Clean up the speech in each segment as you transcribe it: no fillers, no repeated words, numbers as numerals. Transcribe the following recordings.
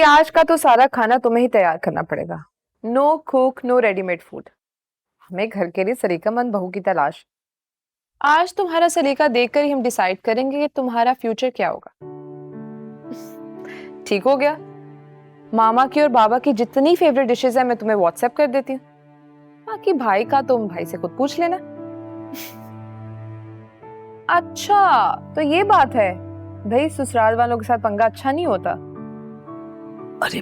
भाई आज का तो सारा खाना तुम्हें ही तैयार करना पड़ेगा। No cook no readymade food. हमें घर के लिए सलीकामंद बहू की तलाश। आज तुम्हारा सलीका देखकर ही हम डिसाइड करेंगे कि तुम्हारा फ्यूचर क्या होगा। ठीक हो गया। मामा की और बाबा की जितनी फेवरेट डिशेस है मैं तुम्हें व्हाट्सएप कर देती हूँ। बाकी भाई का तुम भाई से खुद पूछ लेना। अच्छा तो ये बात है भाई, ससुराल वालों के साथ पंगा अच्छा नहीं होता। अरे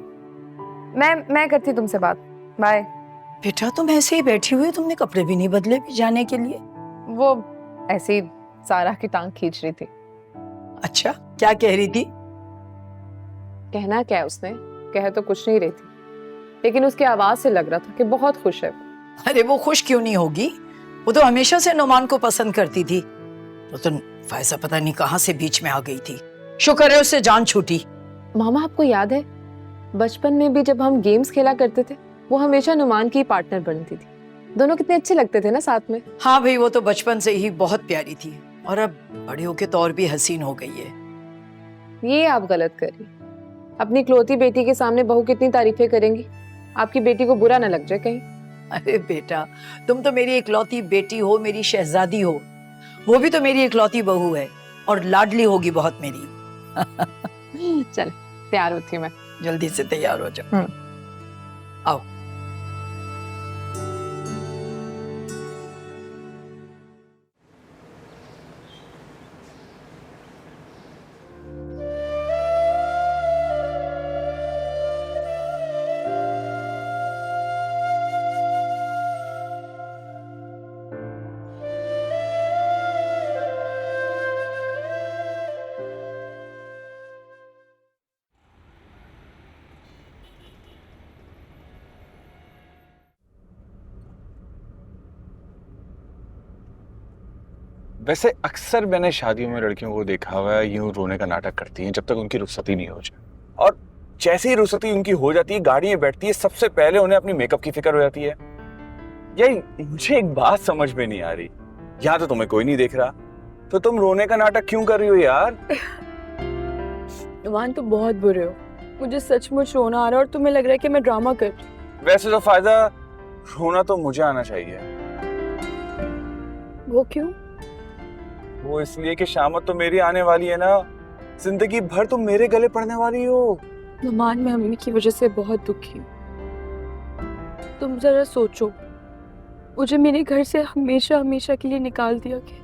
मैं करती तुमसे बात। बाय। बेटा तुम ऐसे ही बैठी हुई हो, तुमने कपड़े भी नहीं बदले भी जाने के लिए? वो ऐसे ही सारा की टांग खींच रही थी। अच्छा क्या कह रही थी? कहना क्या है उसने, कह तो कुछ नहीं रही थी, लेकिन उसकी आवाज से लग रहा था कि बहुत खुश है। अरे वो खुश क्यों नहीं होगी, वो तो हमेशा से नुमान को पसंद करती थी। तो फायजा पता नहीं कहां से बीच में आ गई थी, शुक्र है उससे जान छूटी। मामा आपको याद है बचपन में भी जब हम गेम्स खेला करते थे वो हमेशा नुमान की पार्टनर बनती थी। दोनों कितने अच्छे लगते थे ना साथ में। हाँ भाई वो तो बचपन से ही बहुत प्यारी थी और अब बड़े होके तो और भी हसीन हो गई है। ये आप गलत कर रही। अपनी इकलौती बेटी के सामने बहू कितनी तारीफें करेंगी, आपकी बेटी को बुरा न लग जाए कहीं। अरे बेटा तुम तो मेरी इकलौती बेटी हो, मेरी शहजादी हो, वो भी तो मेरी इकलौती बहू है और लाडली होगी बहुत मेरी। चल तैयार होती हूँ मैं। जल्दी से तैयार हो जाओ। आओ। वैसे अक्सर मैंने शादियों में लड़कियों को देखा हुआ है यूं रोने का नाटक करती हैं जब तक उनकी रुखसती नहीं हो जाए, और जैसे ही रुखसती उनकी हो जाती है गाड़ी में बैठती है सबसे पहले उन्हें अपनी मेकअप की फिक्र हो जाती है। यही मुझे एक बात समझ में नहीं आ रही, यहाँ तो तुम्हें कोई नहीं देख रहा तो तुम रोने का नाटक क्यों कर रही हो यार? नुमान तुम बहुत बुरे हो, मुझे सचमुच रोना आ रहा है और तुम्हें लग रहा है कि मैं ड्रामा कर रही हूं। वैसे तो फायदा रोना तो मुझे आना चाहिए। वो क्यों? वो इसलिए कि शामत तो मेरी आने वाली है ना, जिंदगी भर तुम मेरे गले पड़ने वाली हो। नुमान मैं अम्मी की वजह से बहुत दुखी हूँ। तुम जरा सोचो, मुझे मेरे घर से हमेशा हमेशा के लिए निकाल दिया कि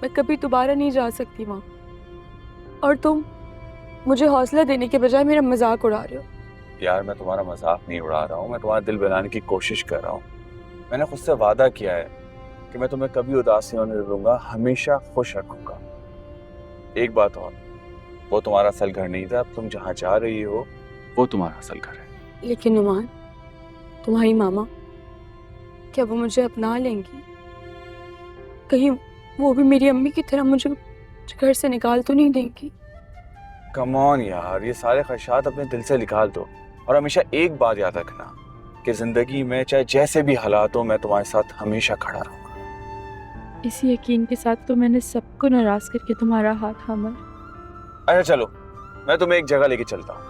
मैं कभी दोबारा नहीं जा सकती वहाँ, और तुम मुझे हौसला देने के बजाय मेरा मजाक उड़ा रहे हो। यार मैं तुम्हारा मजाक नहीं उड़ा रहा हूँ, मैं तुम्हारा दिल बनाने की कोशिश कर रहा हूँ। मैंने खुद से वादा किया है कि मैं तुम्हें कभी उदास नहीं होने दूंगा, हमेशा खुश रखूंगा। एक बात और, वो तुम्हारा असल घर नहीं था, अब तुम जहाँ जा रही हो वो तुम्हारा असल घर है। लेकिन नुमान तुम्हारी मामा, क्या वो मुझे अपना लेंगी? कहीं वो भी मेरी अम्मी की तरह मुझे घर से निकाल तो नहीं देंगी? कम ऑन यार, ये सारे ख्वाहिशात अपने दिल से निकाल दो और हमेशा एक बात याद रखना कि जिंदगी में चाहे जैसे भी हालात हो मैं तुम्हारे साथ हमेशा खड़ा रहूंगा। इसी यकीन के साथ तो मैंने सबको नाराज करके तुम्हारा हाथ थामा। अच्छा चलो मैं तुम्हें एक जगह लेके चलता हूँ।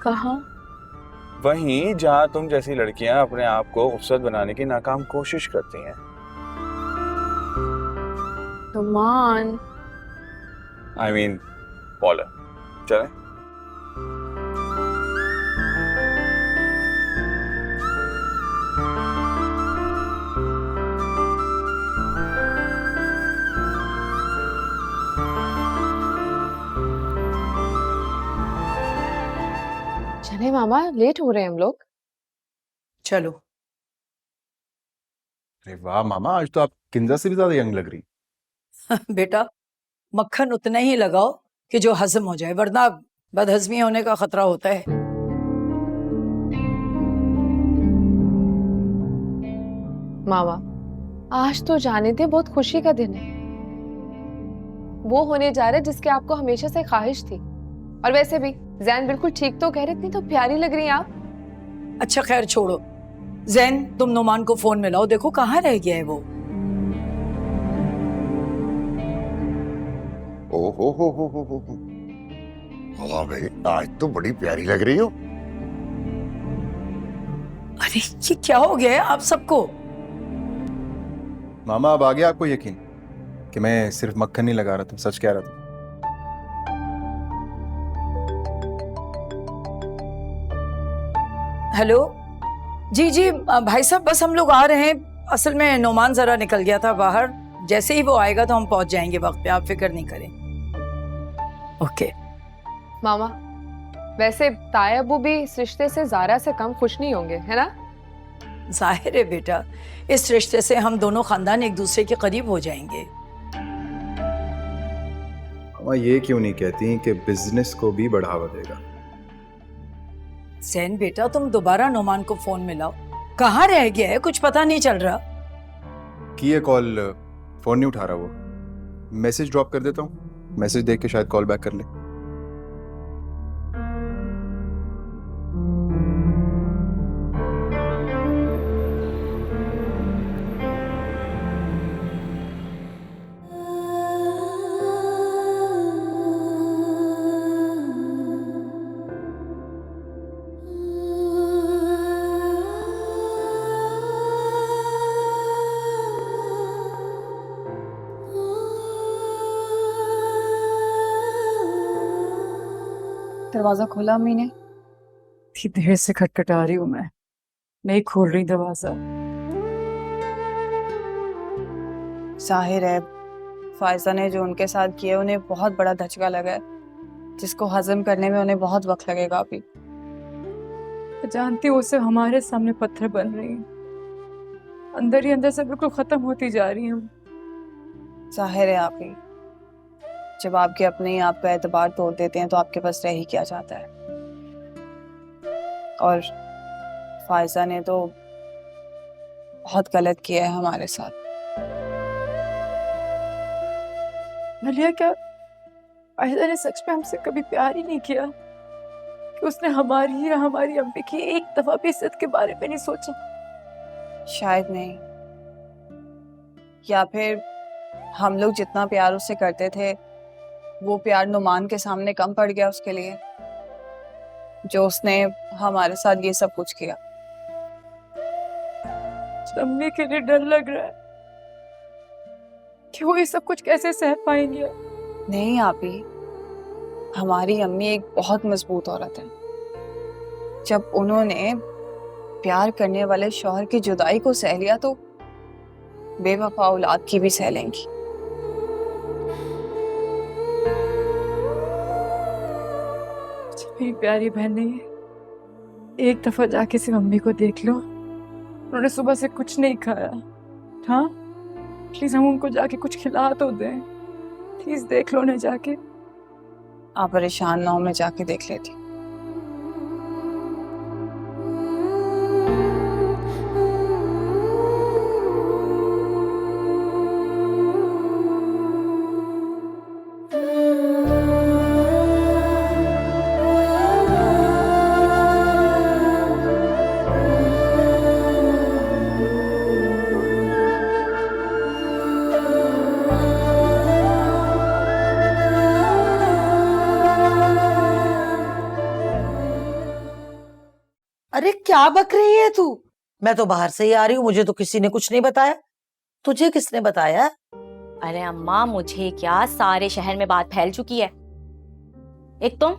कहाँ? वहीं जहाँ तुम जैसी लड़कियां अपने आप को खूबसूरत बनाने की नाकाम कोशिश करती हैं। नुमान आई मीन पॉलर। चलें? चले मामा, लेट हो रहे हैं हम लोग। चलो। अरे वाह मामा, आज तो आप किंजा से भी ज्यादा यंग लग रही। बेटा मक्खन उतना ही लगाओ कि जो हजम हो जाए, वरना बदहजमी होने का खतरा होता है। मामा आज तो जाने थे, बहुत खुशी का दिन है। वो होने जा रहा है जिसके आपको हमेशा से ख्वाहिश थी। और वैसे भी जैन बिल्कुल ठीक तो कह रहे, इतनी तो प्यारी लग रही हैं आप। अच्छा खैर छोड़ो, जैन तुम नुमान को फोन मिलाओ, देखो कहाँ रह गया है वो। ओ हो। वाह भाई, आज तो बड़ी प्यारी लग रही हो। अरे ये क्या हो गया है आप सबको? मामा अब आ गया आपको यकीन कि मैं सिर्फ मक्खन नहीं लगा रहा था, सच कह रहा था। हेलो जी जी भाई साहब, बस हम लोग आ रहे हैं। असल में नोमान जरा निकल गया था बाहर, जैसे ही वो आएगा तो हम पहुंच जाएंगे वक्त पे, आप फिक्र नहीं करें। ओके। मामा, वैसे ताया अबू भी इस रिश्ते से ज़ारा से कम खुश नहीं होंगे, है ना? जाहिर है बेटा, इस रिश्ते से हम दोनों खानदान एक दूसरे के करीब हो जाएंगे। मामा ये क्यों नहीं कहती कि बिजनेस को भी बढ़ावा देगा? जैन बेटा, तुम दोबारा नोमान को फोन मिलाओ। कहाँ रह गया है, कुछ पता नहीं चल रहा। किए कॉल, फोन नहीं उठा रहा वो। मैसेज ड्रॉप कर देता हूँ, मैसेज देख के शायद कॉल बैक कर ले। दरवाजा खोला अम्मी ने? इतनी देर से खटखटा रही हूँ मैं, नहीं खोल रही दरवाजा। जाहिर है फायजा ने जो उनके साथ किया उन्हें बहुत बड़ा धचका लगा है, जिसको हजम करने में उन्हें बहुत वक्त लगेगा अभी। जानती हूँ उसे हमारे सामने पत्थर बन रही हैं, अंदर ही अंदर से बिल्कुल खत्म होती जा रही हूँ। जाहिर है आप ही, जब आपके अपने ही आप का एतबार तोड़ देते हैं तो आपके पास रह ही क्या जाता है। और फायजा ने तो बहुत गलत किया है हमारे साथ। मलिया, क्या फायजा ने सच में हमसे कभी प्यार ही नहीं किया कि उसने हमारी या हमारी अम्मी की एक दफा भी इज्जत के बारे में नहीं सोचा? शायद नहीं, या फिर हम लोग जितना प्यार उससे करते थे वो प्यार नुमान के सामने कम पड़ गया उसके लिए, जो उसने हमारे साथ ये सब कुछ किया। अम्मी के लिए डर लग रहा है कि वो ये सब कुछ कैसे सह पाएंगे। नहीं आपी, हमारी अम्मी एक बहुत मजबूत औरत है। जब उन्होंने प्यार करने वाले शौहर की जुदाई को सह लिया तो बेवफा औलाद की भी सह लेंगी। मेरी प्यारी बहन नहीं है, एक दफा जाके सिर्फ अम्मी को देख लो। उन्होंने सुबह से कुछ नहीं खाया। हाँ प्लीज हम उनको जाके कुछ खिला तो दें, प्लीज देख लो उन्हें जाके। आप परेशान ना हो, मैं जाके देख लेती। अरे क्या बक रही है तू? मैं तो बाहर से ही आ रही हूँ, मुझे तो किसी ने कुछ नहीं बताया। तुझे किसने बताया? अरे अम्मा, मुझे क्या, सारे शहर में बात फैल चुकी है। एक तुम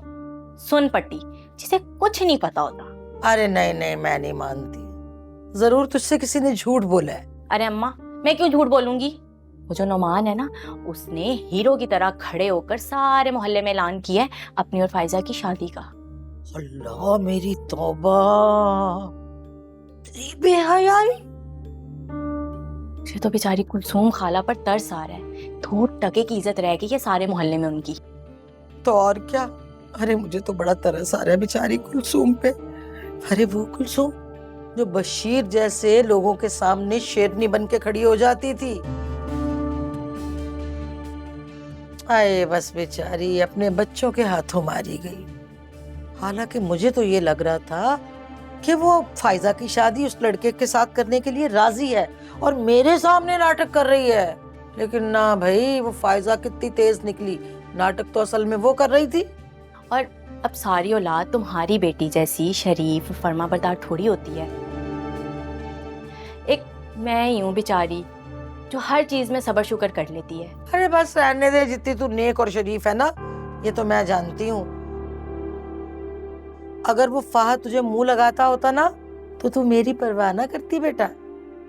सुन पट्टी जिसे कुछ नहीं पता होता। अरे नहीं नहीं, मैं नहीं मानती। जरूर तुझसे किसी ने झूठ बोला है। अरे अम्मा, मैं क्यों झूठ बोलूंगी? वो जो नोमान है ना, उसने हीरो की तरह खड़े होकर सारे मोहल्ले में ऐलान किया है अपनी और फायजा की शादी का। अल्लाह मेरी तौबा, तेरी बेहयाई। मुझे तो बेचारी कुलसूम खाला पर तरस आ रहा है। थोड़ टके की इज्जत रह गई है सारे मोहल्ले में उनकी। तो और क्या। अरे मुझे तो बड़ा तरस आ रहा है बेचारी कुलसूम पे। अरे वो कुलसूम जो बशीर जैसे लोगों के सामने शेरनी बन के खड़ी हो जाती थी। आए बस बेचारी अपने बच्चों के हाथों मारी गई। हालांकि मुझे तो ये लग रहा था कि वो फायजा की शादी उस लड़के के साथ करने के लिए राजी है और मेरे सामने नाटक कर रही है। लेकिन ना भाई, वो फायजा कितनी तेज निकली। नाटक तो असल में वो कर रही थी। और अब सारी औलाद तुम्हारी बेटी जैसी शरीफ फर्माबरदार थोड़ी होती है। एक मैं ही हूँ बेचारी जो हर चीज में सब्र शुक्र कर लेती है। अरे बस रहने दे, जितनी तू नेक और शरीफ है ना, ये तो मैं जानती हूँ। अगर वो फाहद तुझे मुंह लगाता होता ना, तो तू मेरी परवाह ना करती बेटा।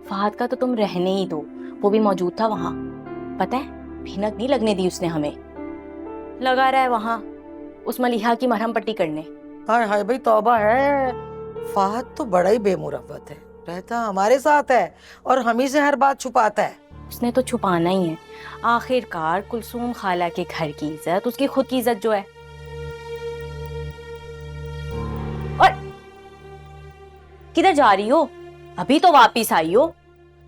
फहद का तो तुम रहने ही दो, वो भी मौजूद था वहां। पता है, भीनक नहीं लगने दी उसने हमें। लगा रहा है वहां उस मलिहा की मरहम पट्टी करने। हाय हाय भाई, तौबा है। फाहद तो बड़ा ही बेमुरव्वत है, रहता हमारे साथ है और हम ही से हर बात छुपाता है। उसने तो छुपाना ही है। आखिरकार कुलसूम खाला के घर की इज्जत उसकी खुद की इज्जत जो है। और किधर जा रही हो? अभी तो वापिस आई हो।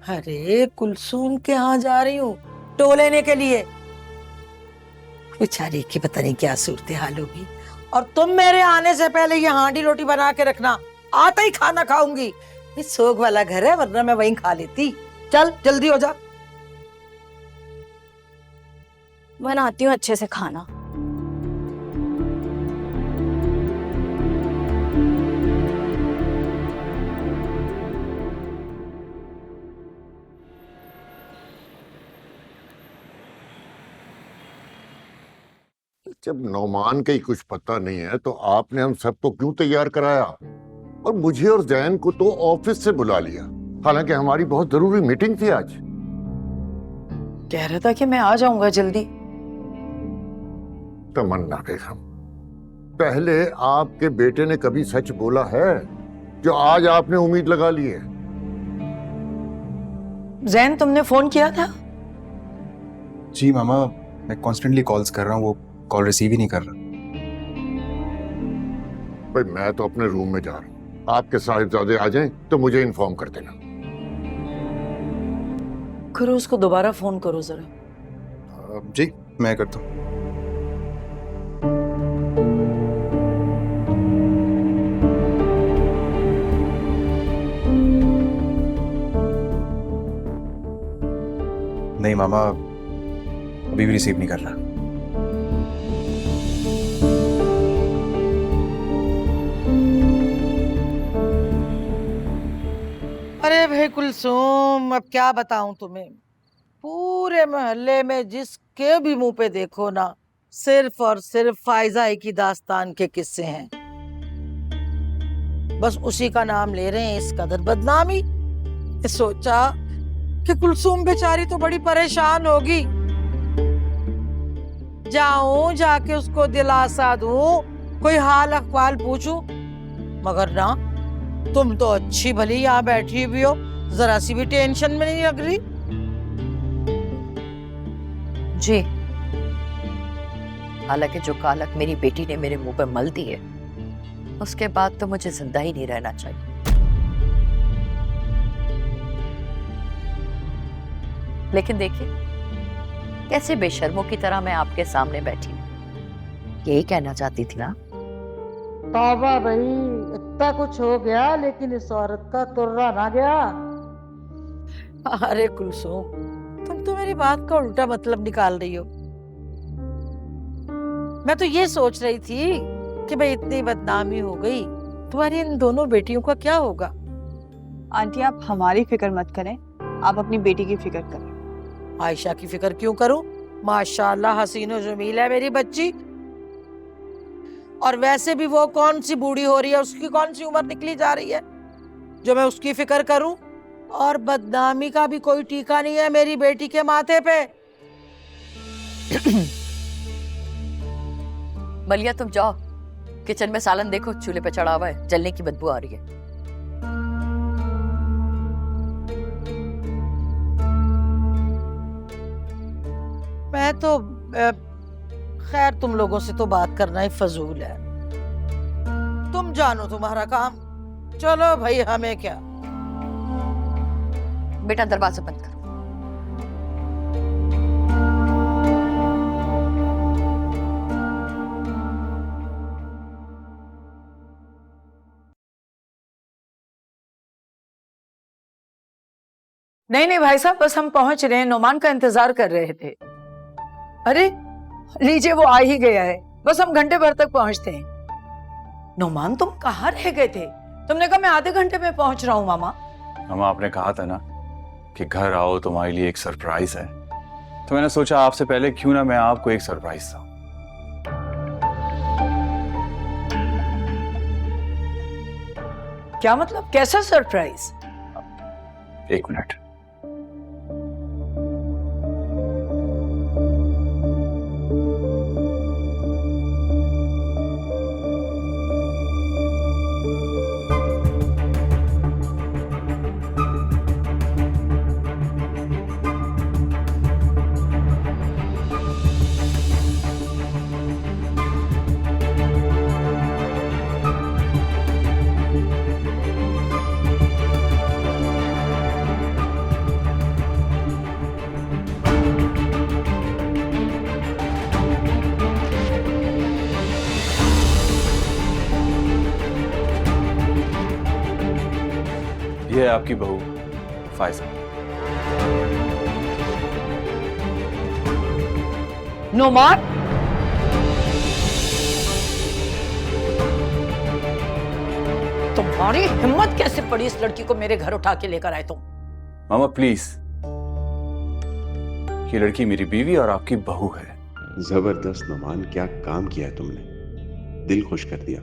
अरे कुलसूम के यहाँ जा रही हूँ टो लेने के लिए। बेचारी की पता नहीं क्या सूरत हाल होगी। और तुम मेरे आने से पहले ये हांडी रोटी बना के रखना, आता ही खाना खाऊंगी। ये सोग वाला घर है, वरना मैं वहीं खा लेती। चल जल्दी हो जा। बनाती हूँ अच्छे से खाना। जब नौमान का ही कुछ पता नहीं है तो आपने हम सबको क्यों तैयार कराया, और मुझे और जैन को तो ऑफिस से बुला लिया, हालांकि हमारी बहुत जरूरी मीटिंग थी आज। कह रहा था कि मैं आ जाऊंगा जल्दी। तमन्ना बेगम, पहले आपके बेटे ने कभी सच बोला है जो आज आपने उम्मीद लगा ली है? जैन, तुमने फोन किया था? जी मामा, मैं कॉन्स्टेंटली कॉल्स कर रहा हूँ, वो कॉल रिसीव ही नहीं कर रहा। भाई मैं तो अपने रूम में जा रहा हूँ, आपके साहिबजादे आ जाएं तो मुझे इन्फॉर्म कर देना। करो, उसको दोबारा फोन करो जरा। जी मैं करता हूँ। नहीं मामा, अभी भी रिसीव नहीं कर रहा। अरे भाई कुलसूम, अब क्या बताऊं तुम्हें। पूरे मोहल्ले में जिसके भी मुंह पे देखो ना, सिर्फ और सिर्फ फायजा की दास्तान के किस्से हैं। बस उसी का नाम ले रहे हैं, इस कदर बदनामी। सोचा कि कुलसूम बेचारी तो बड़ी परेशान होगी, जाऊं जाके उसको दिलासा दूं, कोई हाल अहवाल पूछूं, मगर ना, तुम तो अच्छी भली यहाँ बैठी हुई हो, जरा सी भी टेंशन में नहीं लग रही। जी, हालांकि जो कालक मेरी बेटी ने मेरे मुंह पर मल दी है, उसके बाद तो मुझे जिंदा ही नहीं रहना चाहिए। लेकिन देखिए, कैसे बेशर्मों की तरह मैं आपके सामने बैठी हूं। यही कहना चाहती थी ना? तौबा भाई, इतना कुछ हो गया लेकिन इस औरत का तुर्रा ना गया। अरे कुलसूम, तुम तो मेरी बात का उल्टा मतलब निकाल रही हो। मैं तो ये सोच रही थी कि भाई इतनी बदनामी हो गई, तुम्हारी इन दोनों बेटियों का क्या होगा। आंटी, आप हमारी फिक्र मत करें, आप अपनी बेटी की फिक्र करें। आयशा की फिक्र क्यों करूं? माशाल्लाह हसीनो जमील है मेरी बच्ची। और वैसे भी वो कौन सी बूढ़ी हो रही है, उसकी कौन सी उम्र निकली जा रही है जो मैं उसकी फिक्र करूं। और बदनामी का भी कोई टीका नहीं है मेरी बेटी के माथे पे। मलिया, तुम जाओ किचन में सालन देखो, चूल्हे पे चढ़ा हुआ है, जलने की बदबू आ रही है। मैं तो खैर, तुम लोगों से तो बात करना ही फजूल है। तुम जानो तुम्हारा काम, चलो भाई, हमें क्या। बेटा दरवाजा बंद करो। नहीं नहीं भाई साहब, बस हम पहुंच रहे हैं, नोमान का इंतजार कर रहे थे। अरे लीजिए, वो आ ही गया है। बस हम घंटे भर तक पहुंचते हैं। नोमान तुम कहाँ रह गए थे? तुमने कहा मैं आधे घंटे में पहुंच रहा हूँ मामा। मामा आपने कहा था ना कि घर आओ तुम्हारे लिए एक सरप्राइज है, तो मैंने सोचा आपसे पहले क्यों ना मैं आपको एक सरप्राइज दूं। क्या मतलब, कैसा सरप्राइज? एक मिनट। ये है आपकी बहू फायजा। नोमान, तुम्हारी हिम्मत कैसे पड़ी इस लड़की को मेरे घर उठा के लेकर आए तुम? मामा प्लीज, ये लड़की मेरी बीवी और आपकी बहू है। जबरदस्त नोमान, क्या काम किया है तुमने, दिल खुश कर दिया।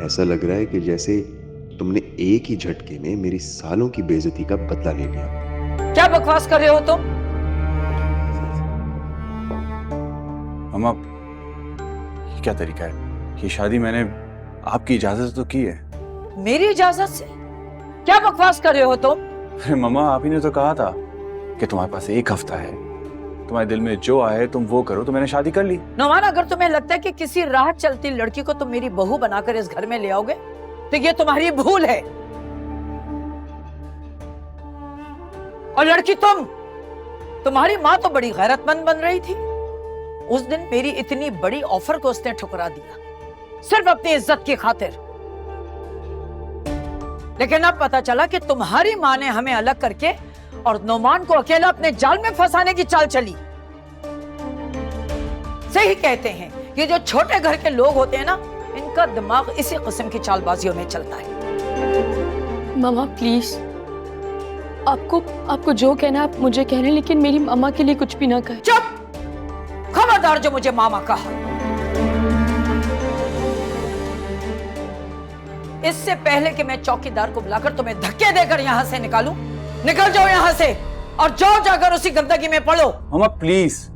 ऐसा लग रहा है कि जैसे तुमने एक ही झटके में मेरी सालों की बेइज्जती का बदला ले लिया। क्या बकवास कर रहे हो तुम? मामा ये क्या तरीका है? ये शादी मैंने आपकी इजाजत से तो की है। मेरी इजाजत से? क्या बकवास कर रहे हो तुम? अरे मामा आप ही ने तो कहा था कि तुम्हारे पास एक हफ्ता है, तुम्हारे दिल में जो आए तुम वो करो, तो मैंने शादी कर ली। नोमान, अगर तुम्हें लगता है कि किसी राह चलती लड़की को तुम मेरी बहू बनाकर इस घर में ले आओगे तो ये तुम्हारी भूल है। और लड़की तुम्हारी माँ तो बड़ी गैरतमंद बन रही थी। उस दिन मेरी इतनी बड़ी ऑफर को उसने ठुकरा दिया सिर्फ अपनी इज्जत की खातिर। लेकिन अब पता चला कि तुम्हारी माँ ने हमें अलग करके और नोमान को अकेला अपने जाल में फंसाने की चाल चली। सही कहते हैं कि जो छोटे घर के लोग होते हैं ना, इनका दिमाग इसी किस्म की चालबाजियों में चलता है। मामा प्लीज, आपको जो कहना है आप मुझे कह रहे हैं, लेकिन मेरी मामा के लिए कुछ भी ना कहे। चुप! खबरदार जो मुझे मामा कहा। इससे पहले कि मैं चौकीदार को बुलाकर तुम्हें धक्के देकर यहां से निकालूं, निकल जाओ यहां से और जाओ जाकर उसी गंदगी में पड़ो। मामा प्लीज,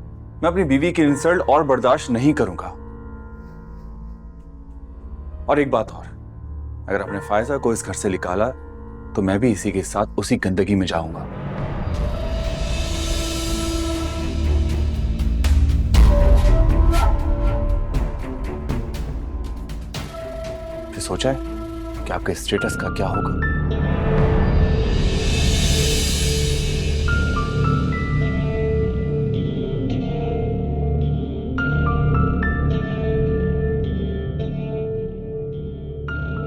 मैं अपनी बीवी की इंसल्ट और बर्दाश्त नहीं करूंगा। और एक बात और, अगर आपने फायजा को इस घर से निकाला तो मैं भी इसी के साथ उसी गंदगी में जाऊंगा। फिर सोचा है कि आपके स्टेटस का क्या होगा?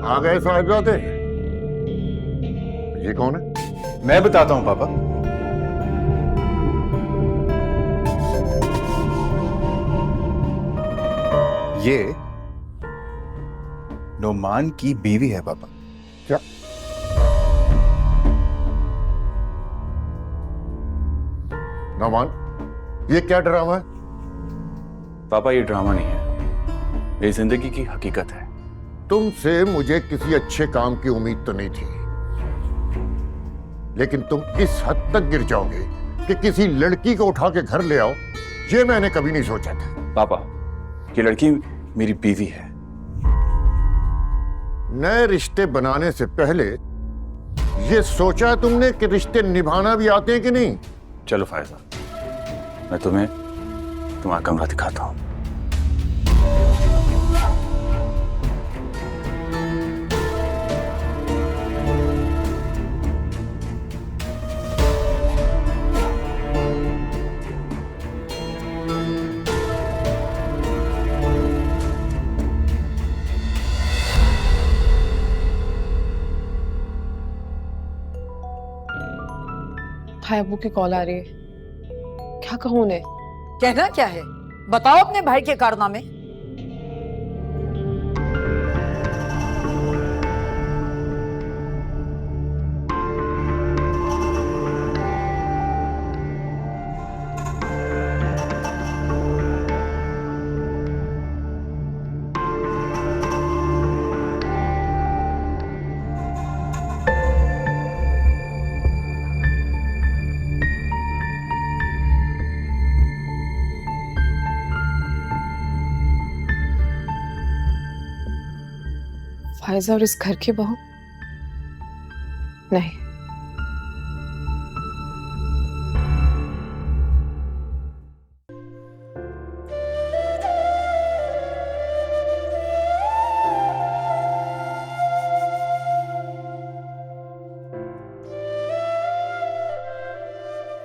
आ गए साहिबजादे। ये कौन है? मैं बताता हूं पापा। ये नोमान की बीवी है पापा। क्या? नोमान, ये क्या ड्रामा है? पापा ये ड्रामा नहीं है, ये जिंदगी की हकीकत है। तुमसे मुझे किसी अच्छे काम की उम्मीद तो नहीं थी, लेकिन तुम इस हद तक गिर जाओगे कि किसी लड़की को उठा के घर ले आओ, ये मैंने कभी नहीं सोचा था। पापा ये लड़की मेरी बीवी है। नए रिश्ते बनाने से पहले ये सोचा तुमने कि रिश्ते निभाना भी आते हैं कि नहीं? चलो फायजा, मैं तुम्हें तुम्हारा कमरा दिखाता हूं। भाई अब्बू की कॉल आ रही है, क्या कहूँ उन्हें? कहना क्या है? बताओ अपने भाई के कारनामे। फायजा और इस घर की बहू? नहीं,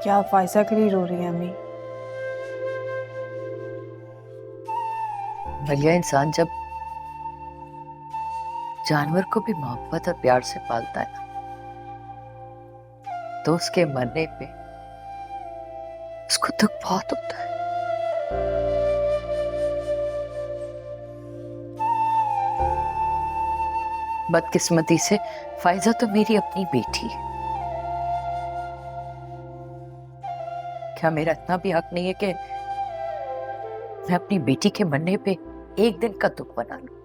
क्या फायजा के लिए रो रही है अम्मी? भैया, इंसान जब जानवर को भी मोहब्बत और प्यार से पालता है तो उसके मरने पे उसको दुख बहुत होता है। बदकिस्मती से फायजा तो मेरी अपनी बेटी है। क्या मेरा इतना भी हक नहीं है कि मैं अपनी बेटी के मरने पे एक दिन का दुख बना लूं?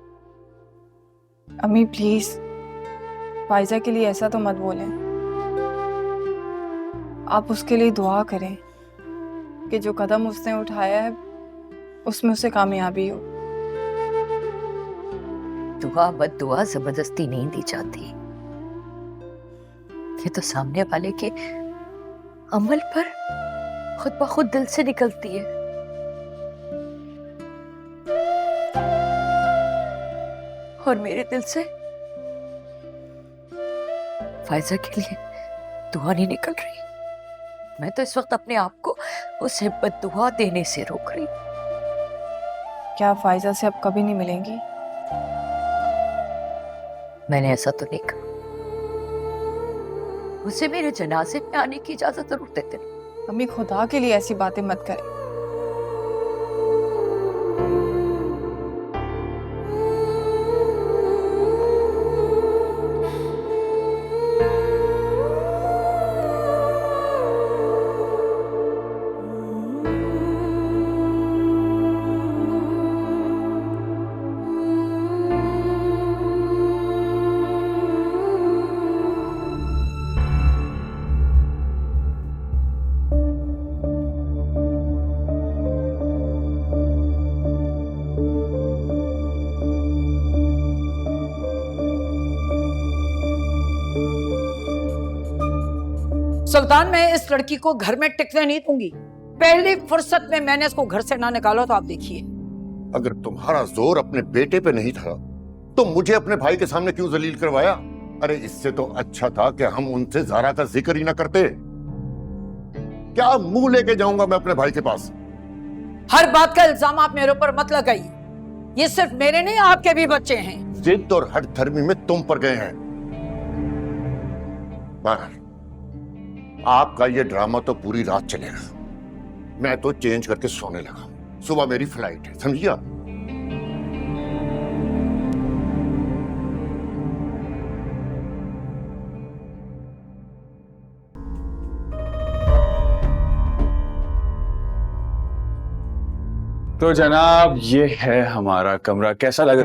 अम्मी प्लीज, फायजा के लिए ऐसा तो मत बोलें। आप उसके लिए दुआ करें कि जो कदम उसने उठाया है उसमें उसे कामयाबी हो। दुआ बद दुआ जबरदस्ती नहीं दी जाती। ये तो सामने वाले के अमल पर खुद ब खुद दिल से निकलती है। और मेरे दिल से फायजा के लिए दुआ नहीं निकल रही। मैं तो इस वक्त अपने आप को उसे बद्दुआ देने से रोक रही। क्या फायजा से अब कभी नहीं मिलेंगी? मैंने ऐसा तो नहीं कहा। उसे मेरे जनाजे में आने की इजाजत जरूर देते ना। अम्मी खुदा के लिए ऐसी बातें मत करें। सुल्तान, मैं इस लड़की को घर में टिकने नहीं दूंगी। पहली फुर्सत में मैंने इसको घर से ना निकालो तो आप देखिए। अगर तुम्हारा जोर अपने बेटे पे नहीं था तो मुझे अपने भाई के सामने क्यों जलील करवाया? अरे इससे तो अच्छा था कि हम उनसे ज़ारा का जिक्र ही ना करते। क्या मुंह लेके जाऊंगा मैं अपने भाई के पास? हर बात का इल्जाम आप मेरे ऊपर मत लगाइए। ये सिर्फ मेरे नहीं, आपके भी बच्चे हैं। जिद और हट धर्मी में तुम पर गए हैं। बहरहाल आपका ये ड्रामा तो पूरी रात चलेगा। मैं तो चेंज करके सोने लगा। सुबह मेरी फ्लाइट है, समझिए आप? तो जनाब, ये है हमारा कमरा। कैसा लगा?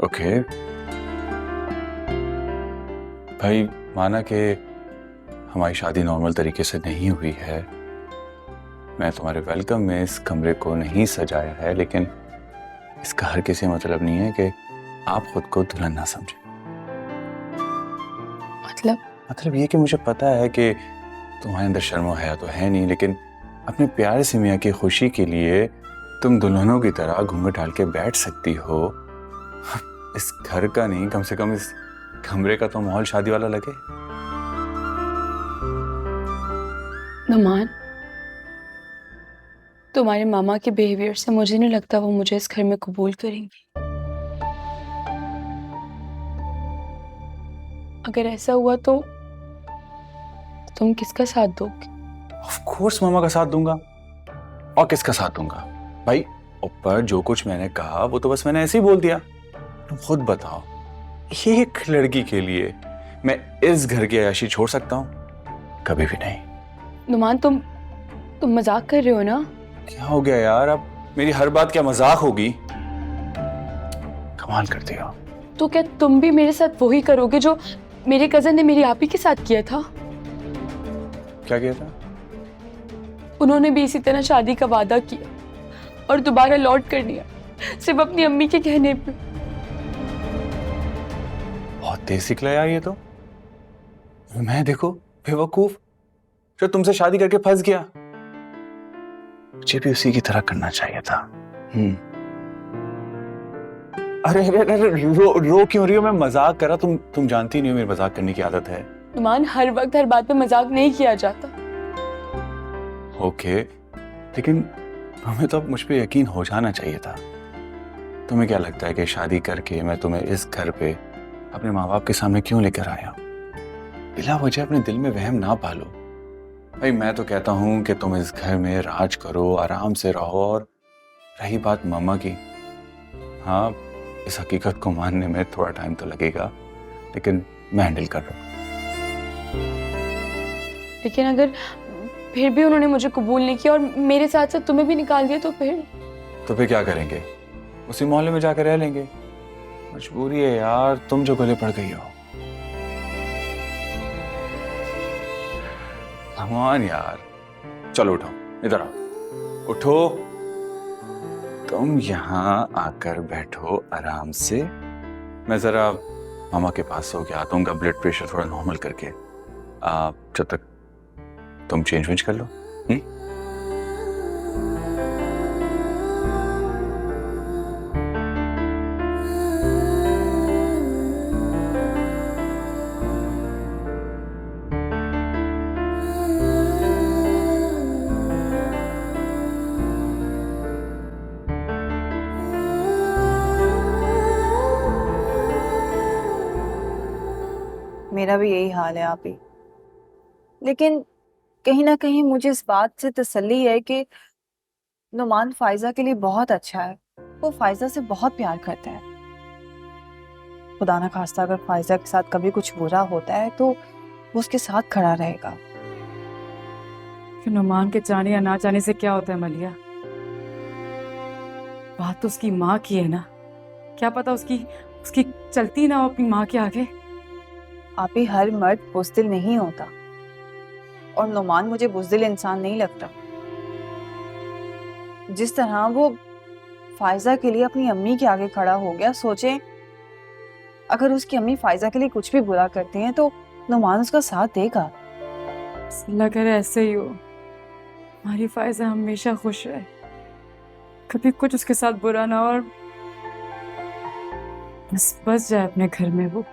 ओके भाई, माना कि हमारी शादी नॉर्मल तरीके से नहीं हुई है, मैं तुम्हारे वेलकम में इस कमरे को नहीं सजाया है, लेकिन इसका हर किसी मतलब नहीं है कि आप खुद को दुल्हन ना समझे। मतलब ये कि मुझे पता है कि तुम्हारे अंदर शर्म हया तो है नहीं, लेकिन अपने प्यारे से मियाँ की खुशी के लिए तुम दुल्हनों की तरह घूंघट डाल के बैठ सकती हो। इस घर का नहीं, कम से कम इस कमरे का तो माहौल शादी वाला लगे। नुमान, तुम्हारे मामा के बिहेवियर से मुझे नहीं लगता वो मुझे इस घर में कबूल करेंगी। अगर ऐसा हुआ तो तुम किसका साथ दोगे? ऑफ कोर्स मामा का साथ दूंगा। और किसका साथ दूंगा भाई? ऊपर जो कुछ मैंने कहा वो तो बस मैंने ऐसे ही बोल दिया। तुम खुद बताओ, एक लड़की के लिए मैं इस घर की अयाशी छोड़ सकता हूँ? कभी भी नहीं। नुमान, तुम मजाक कर रहे हो ना? क्या हो गया यार? अब मेरी हर बात क्या मजाक होगी? कमाल करती हो। तो क्या तुम भी मेरे साथ वही करोगे जो मेरे कजन ने मेरी आपी के साथ किया था? क्या किया था? उन्होंने भी इसी तरह शादी का वादा किया और दोबारा लौट कर नहीं आया, सिर्फ अपनी अम्मी के कहने पे। बहुत तेज निकला यार ये तो। मैं देखो बेवकूफ जो तुमसे शादी करके फंस गया। मुझे भी उसी की तरह करना चाहिए था। अरे अरे अरे रो क्यों रही हो? मैं मजाक कर रहा। तुम जानती नहीं हो मेरी मजाक करने की आदत है। नुमान, हर वक्त हर बात पे मजाक नहीं किया जाता। ओके, लेकिन तुम्हें तो अब मुझ पे यकीन हो जाना चाहिए था। तुम्हें क्या लगता है कि शादी करके मैं तुम्हें इस घर पे अपने माँ बाप के सामने क्यों लेकर आया? बिला वजह अपने दिल में वहम ना पालो। भाई मैं तो कहता हूँ कि तुम इस घर में राज करो, आराम से रहो। और रही बात मामा की, हाँ इस हकीकत को मानने में थोड़ा टाइम तो लगेगा, लेकिन मैं हैंडल कर रहा हूँ। लेकिन अगर फिर भी उन्होंने मुझे कबूल नहीं किया और मेरे साथ साथ तुम्हें भी निकाल दिया तो फिर क्या करेंगे? उसी मोहल्ले में जाकर रह लेंगे। मजबूरी है यार, तुम जो गले पड़ गई हो। कम ऑन यार, चलो उठो, इधर आओ, उठो। तुम यहाँ आकर बैठो आराम से। मैं जरा मामा के पास हो गया तो उनका ब्लड प्रेशर थोड़ा नॉर्मल करके जब तक तुम चेंज कर लो। मेरा भी यही हाल है आप ही। लेकिन कहीं ना कहीं मुझे इस बात से तसल्ली है कि नुमान फाइजा के लिए बहुत अच्छा है। वो फाइजा से बहुत प्यार करता है। खुदा ना खास्ता अगर फाइजा के साथ कभी कुछ बुरा होता है तो वो उसके साथ खड़ा रहेगा। फिर नुमान के जाने या ना जाने से क्या होता है मलिया? बात तो उसकी माँ की है ना। क्या पता उसकी चलती ना हो अपनी माँ के आगे। आप ही, हर मर्द बुज़दिल नहीं होता और नुमान मुझे बुज़दिल इंसान नहीं लगता। जिस तरह वो फाइजा के लिए अपनी अम्मी के आगे खड़ा हो गया, सोचे अगर उसकी अम्मी फाइजा के लिए कुछ भी बुरा करती हैं तो नुमान उसका साथ देगा। लग रहा है ऐसे ही हो। हमारी फाइजा हमेशा खुश रहे, कभी कुछ उसके साथ बुरा ना हो और बस जाए अपने घर में वो।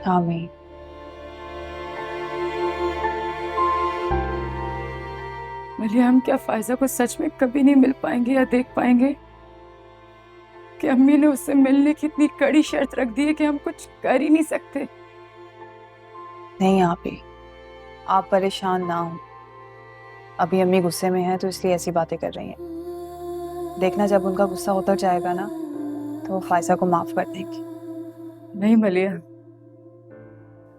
आमीन। मलिया, हम क्या फाइजा को सच में कभी नहीं मिल पाएंगे या देख पाएंगे? कि अम्मी ने उससे मिलने की इतनी कड़ी शर्त रख दी है कि हम कुछ कर ही नहीं सकते। नहीं आप ही, आप परेशान ना हो। अभी अम्मी गुस्से में है तो इसलिए ऐसी बातें कर रही हैं। देखना जब उनका गुस्सा उतर जाएगा ना तो वो फाइजा को माफ कर देंगी। नहीं मलिया,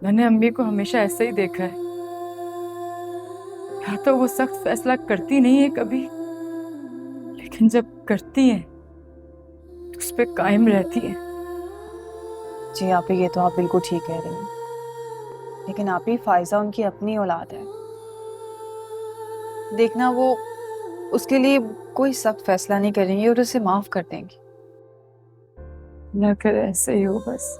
मैंने अम्मी को हमेशा ऐसे ही देखा है। या तो वो सख्त फैसला करती नहीं है कभी, लेकिन जब करती है तो उस पे कायम रहती है। जी आप ही, ये तो आप बिल्कुल ठीक कह रही हैं, लेकिन आप ही फाइजा उनकी अपनी औलाद है। देखना वो उसके लिए कोई सख्त फैसला नहीं करेंगी और उसे माफ कर देंगी। ना कर ऐसे ही हो बस।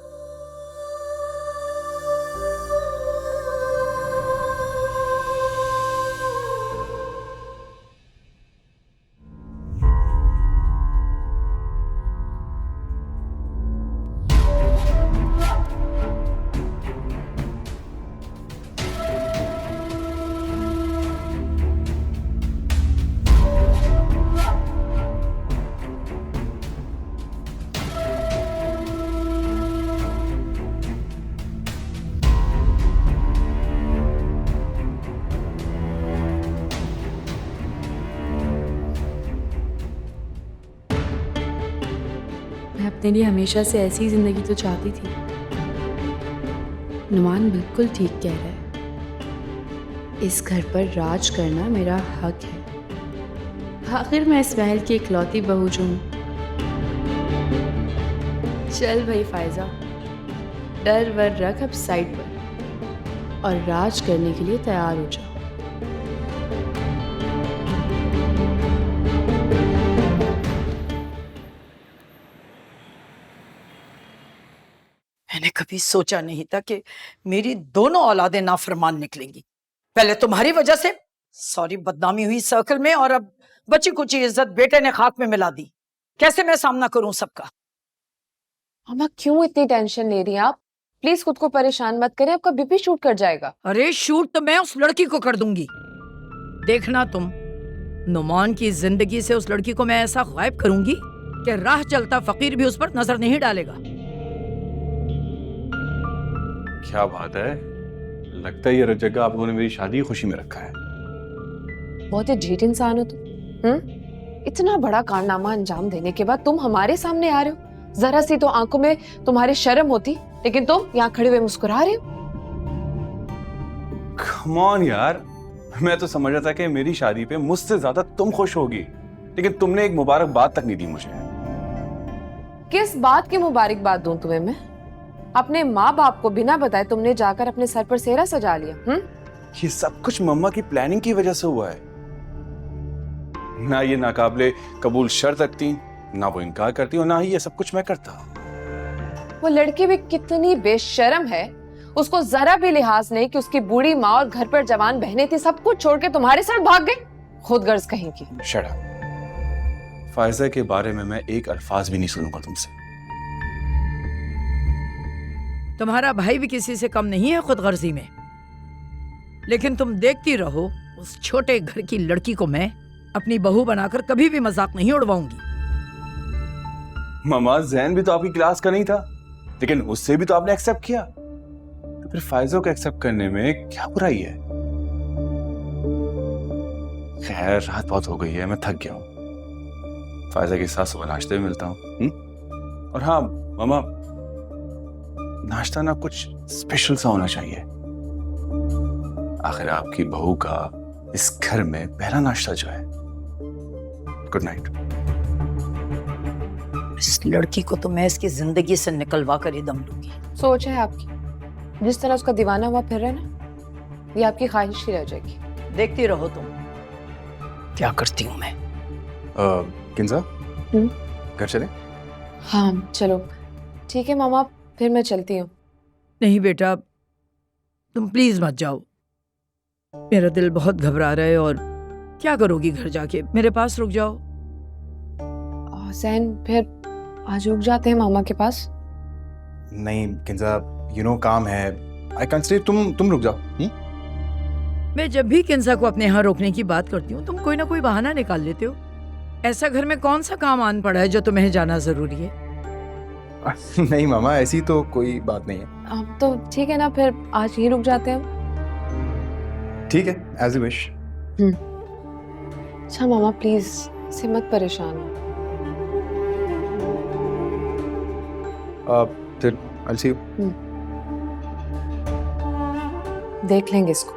मैं अपने लिए हमेशा से ऐसी जिंदगी तो चाहती थी। नुमान बिल्कुल ठीक कह रहा है, इस घर पर राज करना मेरा हक है। आखिर मैं इस महल की इकलौती बहू जो हूँ। चल भाई फाइजा, डर वर रख अब साइड पर और राज करने के लिए तैयार हो जाओ। कभी सोचा नहीं था कि मेरी दोनों औलादें नाफरमान निकलेंगी। पहले तुम्हारी वजह से सॉरी बदनामी हुई सर्कल में, और अब बची कुची इज्जत बेटे ने खाक में मिला दी। कैसे मैं सामना करूं सबका? अम्मा क्यों इतनी टेंशन ले रही हैं आप? प्लीज खुद को परेशान मत करें, आपका बीपी शूट कर जाएगा। अरे शूट तो मैं उस लड़की को कर दूंगी। देखना तुम, नुमान की जिंदगी से उस लड़की को मैं ऐसा गायब करूंगी कि राह चलता फकीर भी उस पर नजर नहीं डालेगा। क्या बात है, लगता है ये रजगा आप लोगों ने मेरी शादी की खुशी में रखा है। बहुत ही ढीठ इंसान हो तुम। इतना बड़ा कारनामा अंजाम देने के बाद तुम हमारे सामने आ रहे हो। जरा सी तो आंखों में तुम्हारी शर्म होती, लेकिन तुम यहाँ खड़े हुए मुस्कुरा रहे हो। कम ऑन यार, मैं तो समझ रहा था कि मेरी शादी पे मुझसे ज्यादा तुम खुश होगी, लेकिन तुमने एक मुबारकबाद तक नहीं दी मुझे। किस बात की मुबारकबाद दूं तुम्हें मैं? अपने माँ बाप को बिना बताए तुमने जाकर अपने सर पर सेहरा सजा लिया। ये सब कुछ मम्मा की प्लानिंग की वजह से हुआ है। ना ये नाकाबिले कबूल शर्त रखती, ना वो इनकार करती, और ना ही ये सब कुछ मैं करता। वो लड़की भी कितनी बेशर्म है, उसको जरा भी लिहाज नहीं कि उसकी बूढ़ी माँ और घर पर जवान बहनें थी, सब कुछ छोड़ के तुम्हारे साथ भाग गई। खुदगर्ज कहीं की। Shut up. फायजा के बारे में मैं एक अल्फाज भी नहीं सुनूंगा तुमसे। तुम्हारा भाई भी किसी से कम नहीं है खुदगर्जी में, लेकिन तुम देखती रहो, उस छोटे घर की लड़की को मैं अपनी बहू बनाकर कभी भी मजाक नहीं उड़वाऊंगी। मामा जैन भी तो आपकी क्लास का नहीं था, लेकिन उससे भी तो आपने एक्सेप्ट किया, तो फिर फायजा को एक्सेप्ट करने में क्या बुराई है? खैर रात बहुत हो गई है, मैं थक गया हूँ। फायजा के साथ सुबह नाश्ते में मिलता हूँ। और हाँ मामा, नाश्ता ना कुछ स्पेशल सा होना चाहिए। आखिर आपकी बहू का इस घर में पहला नाश्ता जो है। Good night. इस लड़की को तो मैं इसकी जिंदगी से निकलवा कर ही दम लूंगी। सोच है आपकी, जिस तरह उसका दीवाना हुआ फिर रहा है ना, ये आपकी ख्वाहिश ही रह जाएगी। देखती रहो तुम क्या करती हूँ मैं। किंजा, घर चले? हाँ चलो ठीक है मामा, फिर मैं चलती हूँ। नहीं बेटा, तुम प्लीज मत जाओ। मेरा दिल बहुत घबरा रहा है, और क्या करोगी घर जाके? मेरे पास रुक जाओ। जैन, फिर आज रुक जाते हैं मामा के पास। नहीं किंजा, काम है, आई कैन स्टे। तुम रुक जाओ। मैं जब भी किंजा को अपने यहाँ रोकने की बात करती हूँ, तुम कोई ना कोई बहाना निकाल लेते हो। ऐसा घर में कौन सा काम आन पड़ा है जो तुम्हें जाना जरूरी है? नहीं मामा, ऐसी तो कोई बात नहीं है। तो ठीक है ना, फिर आज ही रुक जाते हैं। ठीक है, एज यू विश। अच्छा मामा प्लीज से मत परेशान हो। फिर I'll see you. देख लेंगे इसको।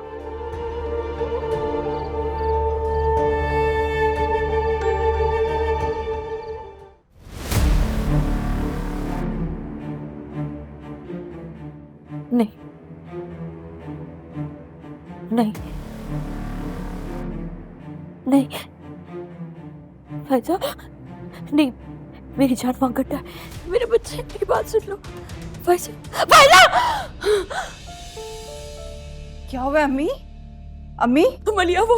नहीं नहीं नहीं फैजा, नहीं, मेरी जान वहां कटा है। मेरे बच्चे की बात सुन लो। फैजा, फैजा! क्या हुआ अम्मी? अम्मी? मलिया, वो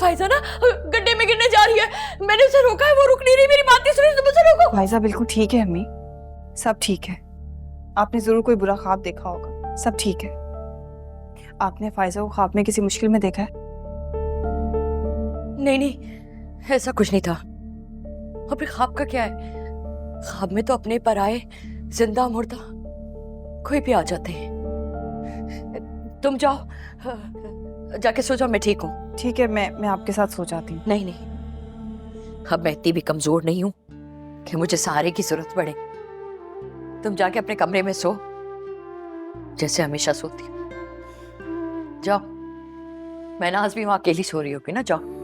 फैजा ना गड्ढे में गिरने जा रही है। मैंने उसे रोका है, वो रुक नहीं रही, मेरी बात नहीं सुन रही, तुम उसे रोको। फैजा बिल्कुल ठीक है अम्मी, सब ठीक है। आपने जरूर कोई बुरा ख्वाब देखा होगा, सब ठीक है। आपने फायजा को ख्वाब में किसी मुश्किल में देखा है? नहीं नहीं, ऐसा कुछ नहीं था। और फिर ख्वाब का क्या है? ख्वाब में तो अपने पर आए जिंदा मुर्दा कोई भी आ जाते हैं। तुम जाओ, जाके सो जाओ, मैं ठीक हूँ। ठीक है, मैं आपके साथ सो जाती हूँ। नहीं नहीं, अब मैं इतनी भी कमजोर नहीं हूँ कि मुझे सहारे की जरूरत पड़े। तुम जाके अपने कमरे में सो जैसे हमेशा सोती हो। जाओ, मैं ना आज भी वहां अकेली सो रही होगी ना, जाओ।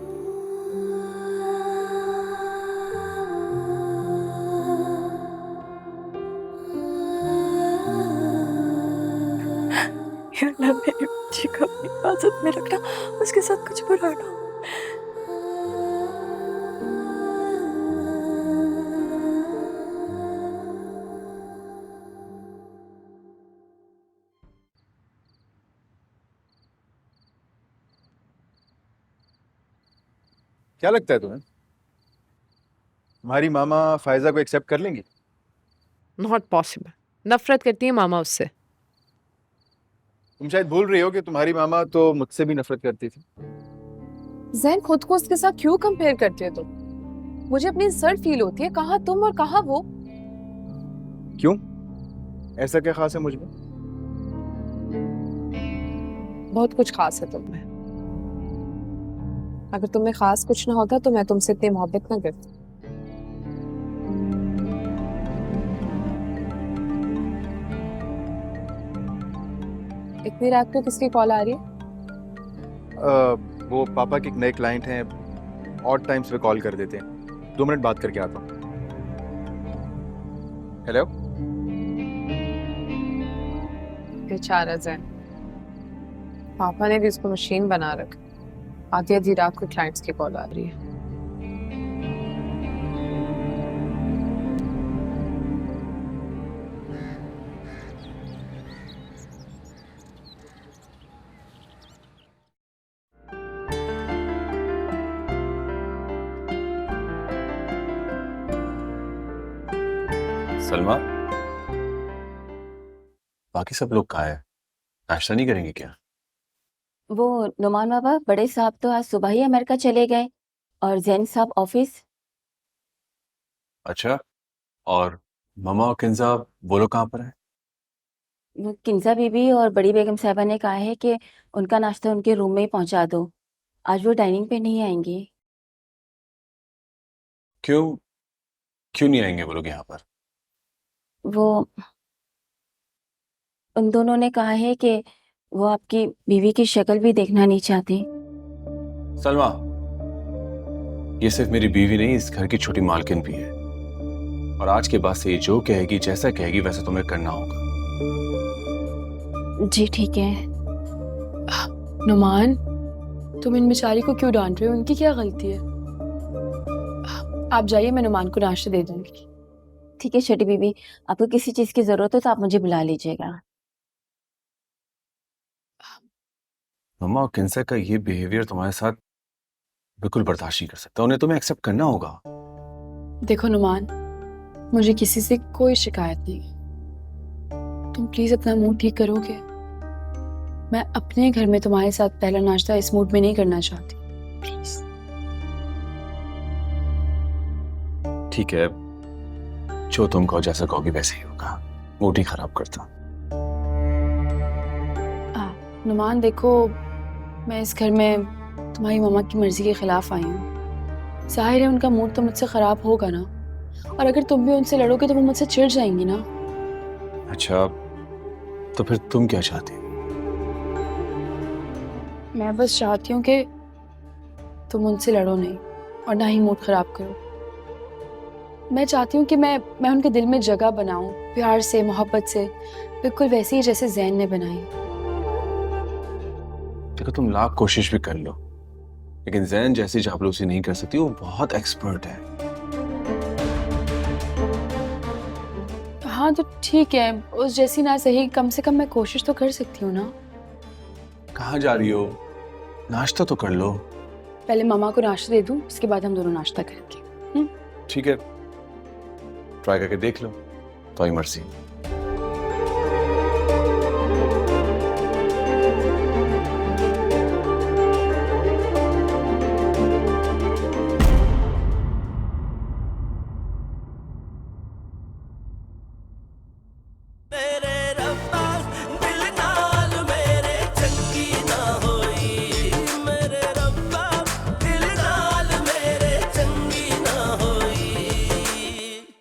या अल्लाह, मेरे बच्चे को अपनी हिफाजत में रखना, उसके साथ कुछ बुरा ना हो। क्या लगता है तुम्हें, तुम्हारी मामा फायजा को एक्सेप्ट कर लेंगी? नॉट पॉसिबल, नफरत करती है मामा उससे। तुम शायद भूल रही हो कि तुम्हारी मामा तो मुझसे भी नफरत करती थी। जैन खुद को उसके साथ क्यों कंपेयर करते हो तुम? मुझे अपनी इंसल्ट फील होती है, कहाँ तुम और कहाँ वो। क्यों, ऐसा क्या खास है मुझ में? बहुत कुछ खास है तुम में। अगर तुम्हें खास कुछ ना होता तो मैं तुमसे इतनी मोहब्बत ना करती। इतनी रात को किसकी कॉल आ रही है? वो पापा के एक नए क्लाइंट हैं, ऑड टाइम्स पे कॉल कर देते हैं। 2 मिनट बात करके आता हूँ। हेलो। बेचारा जैन, पापा ने भी उसको मशीन बना रखा। आधी आधी रात को क्लाइंट्स की कॉल आ रही है। सलमा, बाकी सब लोग कहाँ हैं? नाश्ता नहीं करेंगे क्या? वो नुमान बाबा, बड़े साहब तो आज सुबह ही अमेरिका चले गए और जैन साहब ऑफिस। अच्छा, और ममा और किंजा वो लोग कहाँ पर हैं? वो किंजा बीबी और बड़ी बेगम साहबा ने कहा है कि उनका नाश्ता उनके रूम में ही पहुंचा दो। आज वो डाइनिंग पे नहीं आएंगी। क्यों क्यों नहीं आएंगे वो लोग यहाँ पर? वो उन दोनों ने कहा है कि वो आपकी बीवी की शक्ल भी देखना नहीं चाहती। सलमा, ये सिर्फ मेरी बीवी नहीं, इस घर की छोटी मालकिन भी है। और आज के बाद से ये जो कहेगी, जैसा कहेगी, वैसा तुम्हें करना होगा। जी ठीक है। नुमान, तुम इन बेचारी को क्यों डांट रहे हो? उनकी क्या गलती है? आप जाइए, मैं नुमान को नाश्ता दे दूंगी। ठीक है छोटी बीबी, आपको किसी चीज की जरूरत हो तो आप मुझे बुला लीजिएगा। मम्मा और किंजा का ये बिहेवियर तुम्हारे साथ बिल्कुल बर्दाश्त नहीं कर सकता। उन्हें तुम्हें एक्सेप्ट करना होगा। देखो नुमान, मुझे किसी से कोई शिकायत नहीं। तुम प्लीज अपना मूड ठीक करोगे? मैं अपने घर में तुम्हारे साथ पहला नाश्ता इस मूड में नहीं करना चाहती। प्लीज। ठीक है, जो तुम कहो, जैसा कहोगी वैसे ही होगा। मूड ही खराब करता। नुमान देखो, मैं इस घर में तुम्हारी मम्मा की मर्जी के खिलाफ आई हूँ। जाहिर है उनका मूड तो मुझसे खराब होगा ना, और अगर तुम भी उनसे लड़ोगे तो वो मुझसे चिढ़ जाएंगी ना। अच्छा, तो फिर तुम क्या चाहती हो? मैं बस चाहती हूँ कि तुम उनसे लड़ो नहीं और ना ही मूड खराब करो। मैं चाहती हूँ कि मैं उनके दिल में जगह बनाऊं, प्यार से, मोहब्बत से, बिल्कुल वैसे ही जैसे जैन ने बनाई। देखो, तुम लाख कोशिश भी कर लो, लेकिन जैन जैसी चापलूसी नहीं कर सकती। वो बहुत एक्सपर्ट है। हाँ तो ठीक है, उस जैसी ना सही, कम से कम मैं कोशिश तो कर सकती हूँ ना। कहाँ जा रही हो? नाश्ता तो कर लो। पहले मामा को नाश्ता दे दूँ, उसके बाद हम दोनों नाश्ता करेंगे। ठीक है, ट्राई करके देख लो, तो मर्जी।